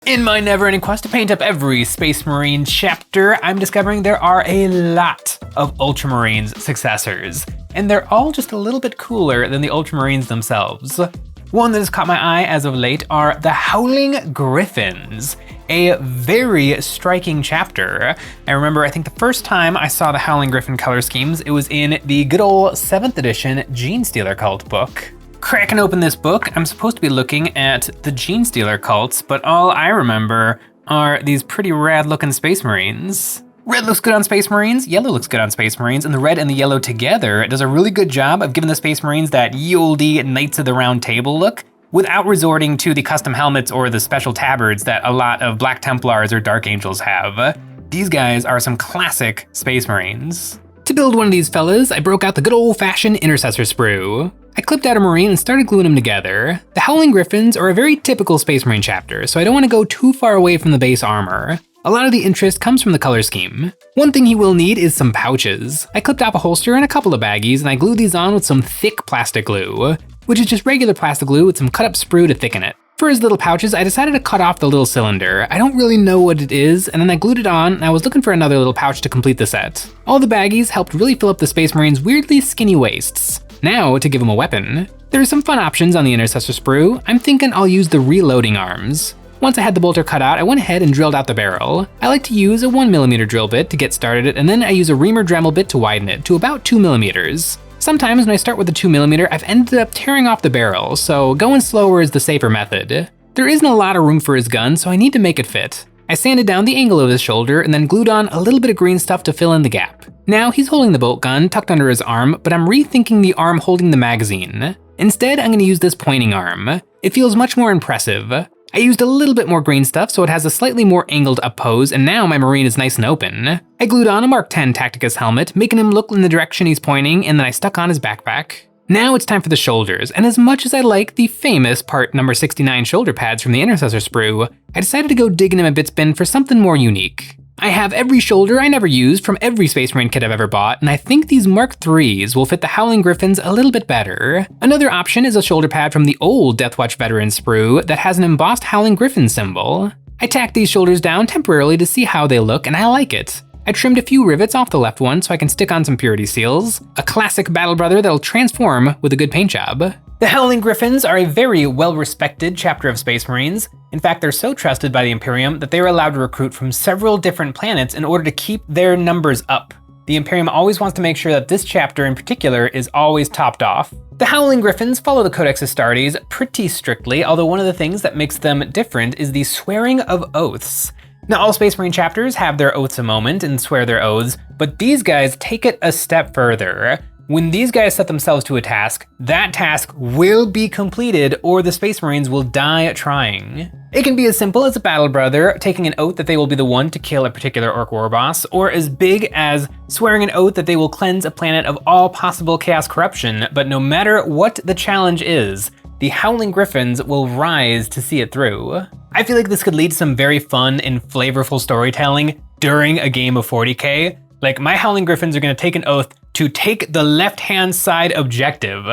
In my never-ending quest to paint up every Space Marine chapter, I'm discovering there are a lot of Ultramarines successors, and they're all just a little bit cooler than the Ultramarines themselves. One that has caught my eye as of late are the Howling Griffons, a very striking chapter. I remember, I think the first time I saw the Howling Griffon color schemes, it was in the good old 7th edition Genestealer Cult book. Cracking open this book, I'm supposed to be looking at the Genestealer cults, but all I remember are these pretty rad looking Space Marines. Red looks good on Space Marines, yellow looks good on Space Marines, and the red and the yellow together does a really good job of giving the Space Marines that ye olde Knights of the Round Table look, without resorting to the custom helmets or the special tabards that a lot of Black Templars or Dark Angels have. These guys are some classic Space Marines. To build one of these fellas, I broke out the good old-fashioned intercessor sprue. I clipped out a Marine and started gluing them together. The Howling Griffons are a very typical Space Marine chapter, so I don't want to go too far away from the base armor. A lot of the interest comes from the color scheme. One thing he will need is some pouches. I clipped off a holster and a couple of baggies, and I glued these on with some thick plastic glue, which is just regular plastic glue with some cut-up sprue to thicken it. For his little pouches, I decided to cut off the little cylinder. I don't really know what it is, and then I glued it on, and I was looking for another little pouch to complete the set. All the baggies helped really fill up the Space Marine's weirdly skinny waists. Now, to give him a weapon. There are some fun options on the intercessor sprue. I'm thinking I'll use the reloading arms. Once I had the bolter cut out, I went ahead and drilled out the barrel. I like to use a 1mm drill bit to get started, and then I use a reamer Dremel bit to widen it to about 2mm. Sometimes when I start with the 2mm, I've ended up tearing off the barrel, so going slower is the safer method. There isn't a lot of room for his gun, so I need to make it fit. I sanded down the angle of his shoulder and then glued on a little bit of green stuff to fill in the gap. Now he's holding the bolt gun tucked under his arm, but I'm rethinking the arm holding the magazine. Instead, I'm gonna use this pointing arm. It feels much more impressive. I used a little bit more green stuff so it has a slightly more angled up pose, and now my Marine is nice and open. I glued on a Mark 10 Tacticus helmet, making him look in the direction he's pointing, and then I stuck on his backpack. Now it's time for the shoulders, and as much as I like the famous part number 69 shoulder pads from the intercessor sprue, I decided to go digging in my bits bin for something more unique. I have every shoulder I never used from every Space Marine kit I've ever bought, and I think these Mark IIIs will fit the Howling Griffons a little bit better. Another option is a shoulder pad from the old Deathwatch Veteran sprue that has an embossed Howling Griffon symbol. I tacked these shoulders down temporarily to see how they look, and I like it. I trimmed a few rivets off the left one so I can stick on some purity seals, a classic battle brother that'll transform with a good paint job. The Howling Griffons are a very well-respected chapter of Space Marines. In fact, they're so trusted by the Imperium that they are allowed to recruit from several different planets in order to keep their numbers up. The Imperium always wants to make sure that this chapter in particular is always topped off. The Howling Griffons follow the Codex Astartes pretty strictly, although one of the things that makes them different is the swearing of oaths. Now, all Space Marine chapters have their oaths a moment and swear their oaths, but these guys take it a step further. When these guys set themselves to a task, that task will be completed or the Space Marines will die trying. It can be as simple as a battle brother taking an oath that they will be the one to kill a particular Orc war boss, or as big as swearing an oath that they will cleanse a planet of all possible chaos corruption, but no matter what the challenge is, the Howling Griffons will rise to see it through. I feel like this could lead to some very fun and flavorful storytelling during a game of 40k. Like, my Howling Griffons are gonna take an oath to take the left-hand side objective,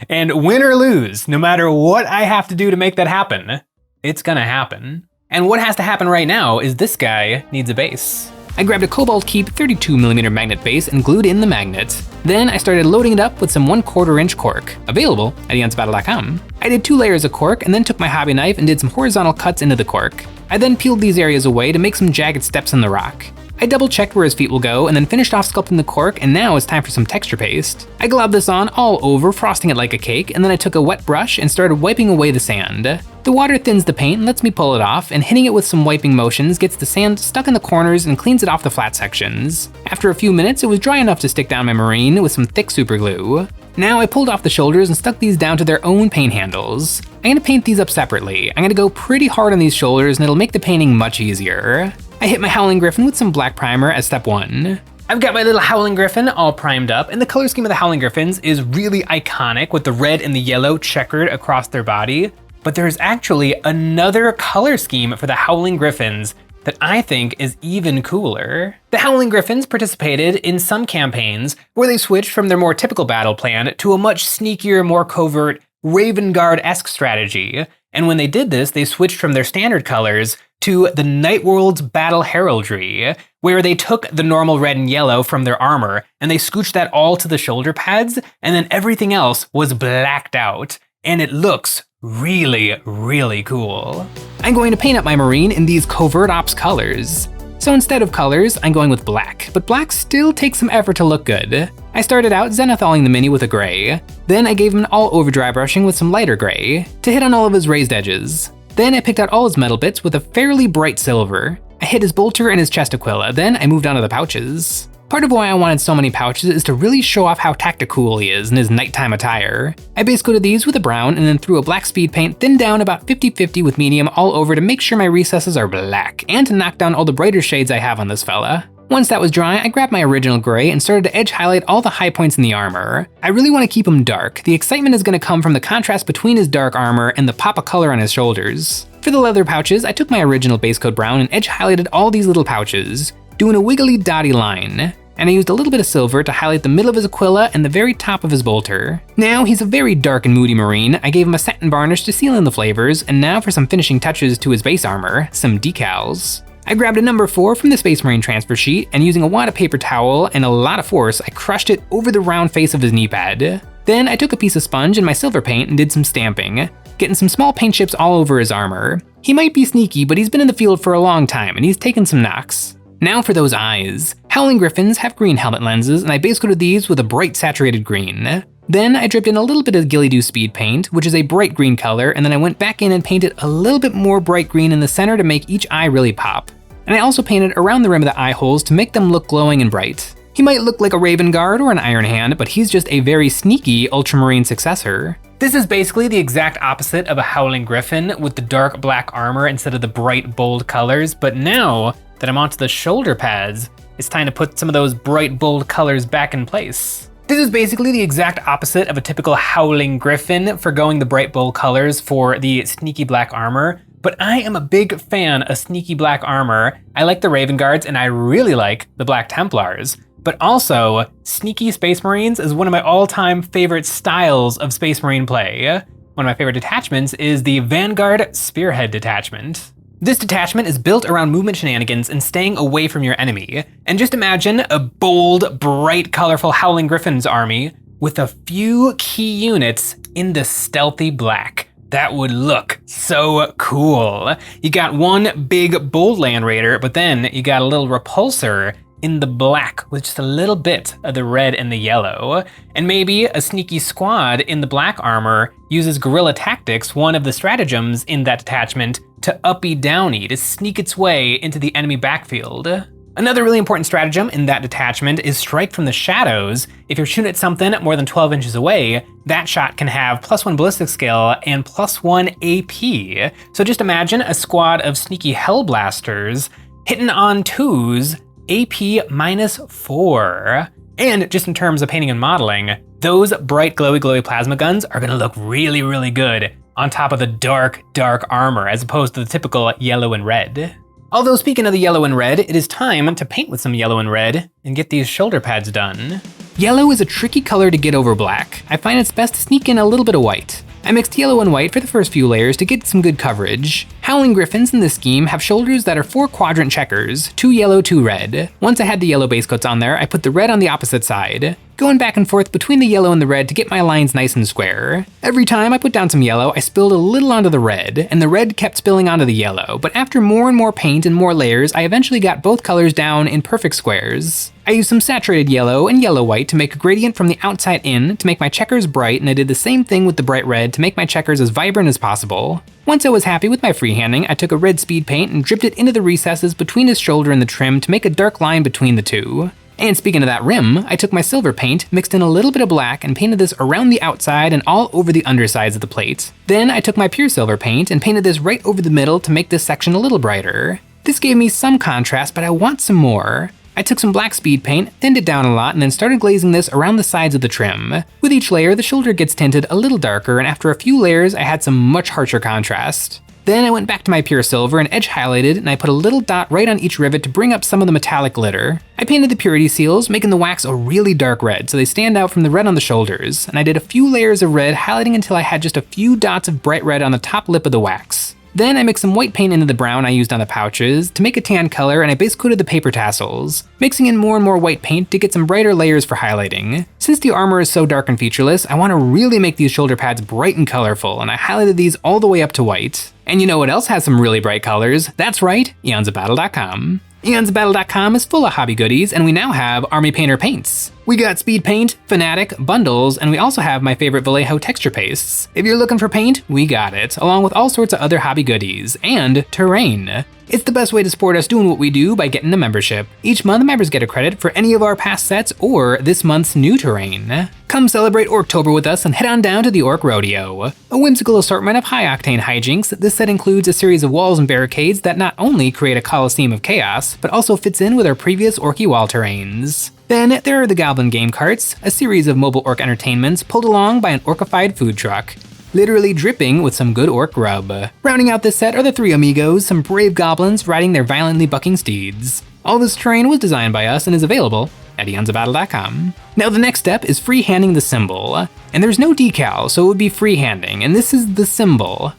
and win or lose, no matter what I have to do to make that happen, it's gonna happen. And what has to happen right now is this guy needs a base. I grabbed a Cobalt Keep 32mm magnet base and glued in the magnet. Then I started loading it up with some 1/4 inch cork, available at EonsOfBattle.com. I did 2 layers of cork and then took my hobby knife and did some horizontal cuts into the cork. I then peeled these areas away to make some jagged steps in the rock. I double checked where his feet will go and then finished off sculpting the cork, and now it's time for some texture paste. I globbed this on all over, frosting it like a cake, and then I took a wet brush and started wiping away the sand. The water thins the paint and lets me pull it off, and hitting it with some wiping motions gets the sand stuck in the corners and cleans it off the flat sections. After a few minutes, it was dry enough to stick down my Marine with some thick super glue. Now I pulled off the shoulders and stuck these down to their own paint handles. I'm gonna paint these up separately. I'm gonna go pretty hard on these shoulders and it'll make the painting much easier. I hit my Howling Griffon with some black primer as step 1. I've got my little Howling Griffon all primed up, and the color scheme of the Howling Griffons is really iconic with the red and the yellow checkered across their body. But there's actually another color scheme for the Howling Griffons that I think is even cooler. The Howling Griffons participated in some campaigns where they switched from their more typical battle plan to a much sneakier, more covert, Raven Guard-esque strategy. And when they did this, they switched from their standard colors to the Nightworld's Battle Heraldry, where they took the normal red and yellow from their armor and they scooched that all to the shoulder pads, and then everything else was blacked out, and it looks really, really cool. I'm going to paint up my Marine in these covert ops colors. So instead of colors, I'm going with black, but black still takes some effort to look good. I started out zenithaling the mini with a gray, then I gave him an all-over dry brushing with some lighter gray to hit on all of his raised edges. Then I picked out all his metal bits with a fairly bright silver. I hit his bolter and his chest aquila, then I moved on to the pouches. Part of why I wanted so many pouches is to really show off how tactical he is in his nighttime attire. I base coated these with a brown and then threw a black speed paint, thinned down about 50-50 with medium all over to make sure my recesses are black, and to knock down all the brighter shades I have on this fella. Once that was dry, I grabbed my original gray and started to edge highlight all the high points in the armor. I really want to keep him dark. The excitement is going to come from the contrast between his dark armor and the pop of color on his shoulders. For the leather pouches, I took my original base coat brown and edge highlighted all these little pouches, doing a wiggly dotty line. And I used a little bit of silver to highlight the middle of his aquila and the very top of his bolter. Now he's a very dark and moody Marine. I gave him a satin varnish to seal in the flavors, and now for some finishing touches to his base armor, some decals. I grabbed a number 4 from the Space Marine transfer sheet, and using a wad of paper towel and a lot of force, I crushed it over the round face of his knee pad. Then I took a piece of sponge and my silver paint and did some stamping, getting some small paint chips all over his armor. He might be sneaky, but he's been in the field for a long time and he's taken some knocks. Now for those eyes. Howling Griffons have green helmet lenses, and I base coated these with a bright saturated green. Then I dripped in a little bit of Ghillie Dhu speed paint, which is a bright green color, and then I went back in and painted a little bit more bright green in the center to make each eye really pop. And I also painted around the rim of the eye holes to make them look glowing and bright. He might look like a Raven Guard or an Iron Hand, but he's just a very sneaky Ultramarine successor. This is basically the exact opposite of a Howling Griffon with the dark black armor instead of the bright bold colors, but now that I'm onto the shoulder pads, it's time to put some of those bright bold colors back in place. This is basically the exact opposite of a typical Howling Griffon for going the bright bold colors for the sneaky black armor, but I am a big fan of sneaky black armor. I like the Raven Guards and I really like the Black Templars, but also sneaky Space Marines is one of my all-time favorite styles of Space Marine play. One of my favorite detachments is the Vanguard Spearhead Detachment. This detachment is built around movement shenanigans and staying away from your enemy. And just imagine a bold, bright, colorful Howling Griffons army with a few key units in the stealthy black. That would look so cool. You got one big bold Land Raider, but then you got a little repulsor in the black with just a little bit of the red and the yellow. And maybe a sneaky squad in the black armor uses guerrilla tactics, one of the stratagems in that detachment, to uppy downy, to sneak its way into the enemy backfield. Another really important stratagem in that detachment is strike from the shadows. If you're shooting at something more than 12 inches away, that shot can have +1 ballistic skill and +1 AP. So just imagine a squad of sneaky hellblasters hitting on 2s, AP -4. And just in terms of painting and modeling, those bright glowy plasma guns are gonna look really, really good on top of the dark armor as opposed to the typical yellow and red. Although speaking of the yellow and red, it is time to paint with some yellow and red and get these shoulder pads done. Yellow is a tricky color to get over black. I find it's best to sneak in a little bit of white. I mixed yellow and white for the first few layers to get some good coverage. Howling Griffons in this scheme have shoulders that are 4-quadrant checkers, 2 yellow, 2 red. Once I had the yellow base coats on there, I put the red on the opposite side, going back and forth between the yellow and the red to get my lines nice and square. Every time I put down some yellow, I spilled a little onto the red, and the red kept spilling onto the yellow, but after more and more paint and more layers, I eventually got both colors down in perfect squares. I used some saturated yellow and yellow white to make a gradient from the outside in to make my checkers bright, and I did the same thing with the bright red to make my checkers as vibrant as possible. Once I was happy with my freehanding, I took a red speed paint and dripped it into the recesses between his shoulder and the trim to make a dark line between the two. And speaking of that rim, I took my silver paint, mixed in a little bit of black, and painted this around the outside and all over the undersides of the plate. Then I took my pure silver paint and painted this right over the middle to make this section a little brighter. This gave me some contrast, but I want some more. I took some black speed paint, thinned it down a lot, and then started glazing this around the sides of the trim. With each layer, the shoulder gets tinted a little darker, and after a few layers, I had some much harsher contrast. Then I went back to my pure silver and edge highlighted, and I put a little dot right on each rivet to bring up some of the metallic glitter. I painted the purity seals, making the wax a really dark red so they stand out from the red on the shoulders, and I did a few layers of red, highlighting until I had just a few dots of bright red on the top lip of the wax. Then I mixed some white paint into the brown I used on the pouches to make a tan color, and I base coated the paper tassels, mixing in more and more white paint to get some brighter layers for highlighting. Since the armor is so dark and featureless, I want to really make these shoulder pads bright and colorful, and I highlighted these all the way up to white. And you know what else has some really bright colors? That's right, EonsOfBattle.com. EonsOfBattle.com is full of hobby goodies, and we now have Army Painter paints. We got speed paint, Fanatic, bundles, and we also have my favorite Vallejo texture pastes. If you're looking for paint, we got it, along with all sorts of other hobby goodies, and terrain. It's the best way to support us doing what we do by getting a membership. Each month, members get a credit for any of our past sets or this month's new terrain. Come celebrate Orktober with us and head on down to the Orc Rodeo. A whimsical assortment of high-octane hijinks, this set includes a series of walls and barricades that not only create a coliseum of chaos, but also fits in with our previous Orky wall terrains. Then there are the Goblin game carts, a series of mobile orc entertainments pulled along by an orcified food truck, literally dripping with some good orc grub. Rounding out this set are the three amigos, some brave goblins riding their violently bucking steeds. All this terrain was designed by us and is available at EonsOfBattle.com. Now the next step is freehanding the symbol. And there's no decal, so it would be freehanding, and this is the symbol.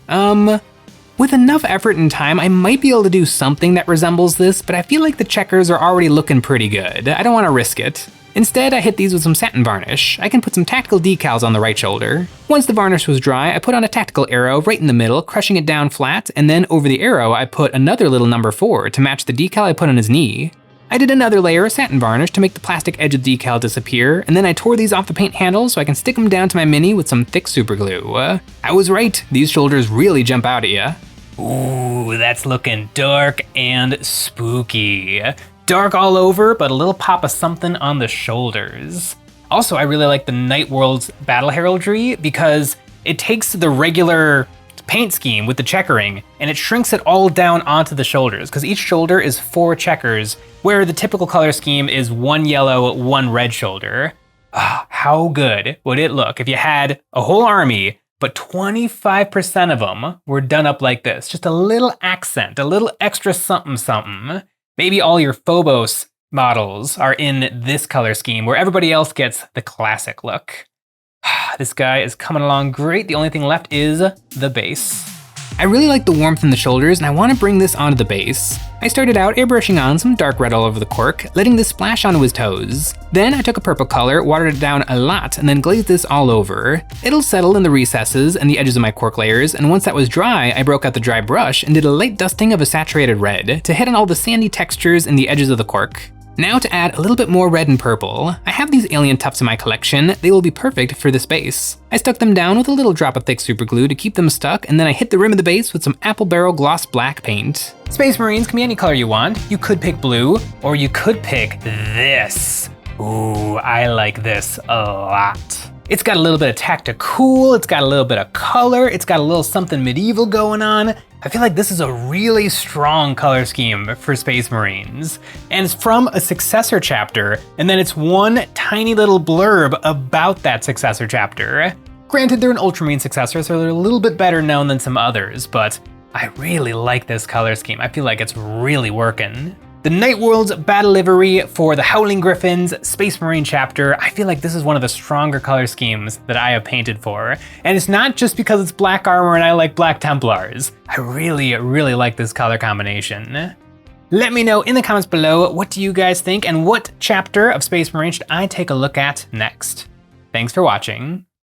With enough effort and time, I might be able to do something that resembles this, but I feel like the checkers are already looking pretty good. I don't want to risk it. Instead, I hit these with some satin varnish. I can put some tactical decals on the right shoulder. Once the varnish was dry, I put on a tactical arrow right in the middle, crushing it down flat, and then over the arrow, I put another little number 4 to match the decal I put on his knee. I did another layer of satin varnish to make the plastic edge of the decal disappear, and then I tore these off the paint handle so I can stick them down to my mini with some thick super glue. I was right, these shoulders really jump out at ya. Ooh, that's looking dark and spooky. Dark all over, but a little pop of something on the shoulders. Also, I really like the Night World's battle heraldry because it takes the regular paint scheme with the checkering and it shrinks it all down onto the shoulders, because each shoulder is 4 checkers, where the typical color scheme is 1 yellow, 1 red shoulder. How good would it look if you had a whole army, but 25% of them were done up like this? Just a little accent, a little extra something something. Maybe all your Phobos models are in this color scheme where everybody else gets the classic look. This guy is coming along great. The only thing left is the base. I really like the warmth in the shoulders and I want to bring this onto the base. I started out airbrushing on some dark red all over the cork, letting this splash onto his toes. Then I took a purple color, watered it down a lot, and then glazed this all over. It'll settle in the recesses and the edges of my cork layers, and once that was dry, I broke out the dry brush and did a light dusting of a saturated red to hit on all the sandy textures in the edges of the cork. Now to add a little bit more red and purple, I have these alien tufts in my collection. They will be perfect for this base. I stuck them down with a little drop of thick super glue to keep them stuck, and then I hit the rim of the base with some apple barrel gloss black paint. Space Marines can be any color you want. You could pick blue, or you could pick this. Ooh, I like this a lot. It's got a little bit of tactical, it's got a little bit of color, it's got a little something medieval going on. I feel like this is a really strong color scheme for Space Marines. And it's from a successor chapter, and then it's one tiny little blurb about that successor chapter. Granted, they're an Ultramarine successor, so they're a little bit better known than some others, but I really like this color scheme. I feel like it's really working. The Night World's battle livery for the Howling Griffons Space Marine chapter, I feel like this is one of the stronger color schemes that I have painted for. And it's not just because it's black armor and I like black Templars. I really like this color combination. Let me know in the comments below, what do you guys think and what chapter of Space Marine should I take a look at next? Thanks for watching.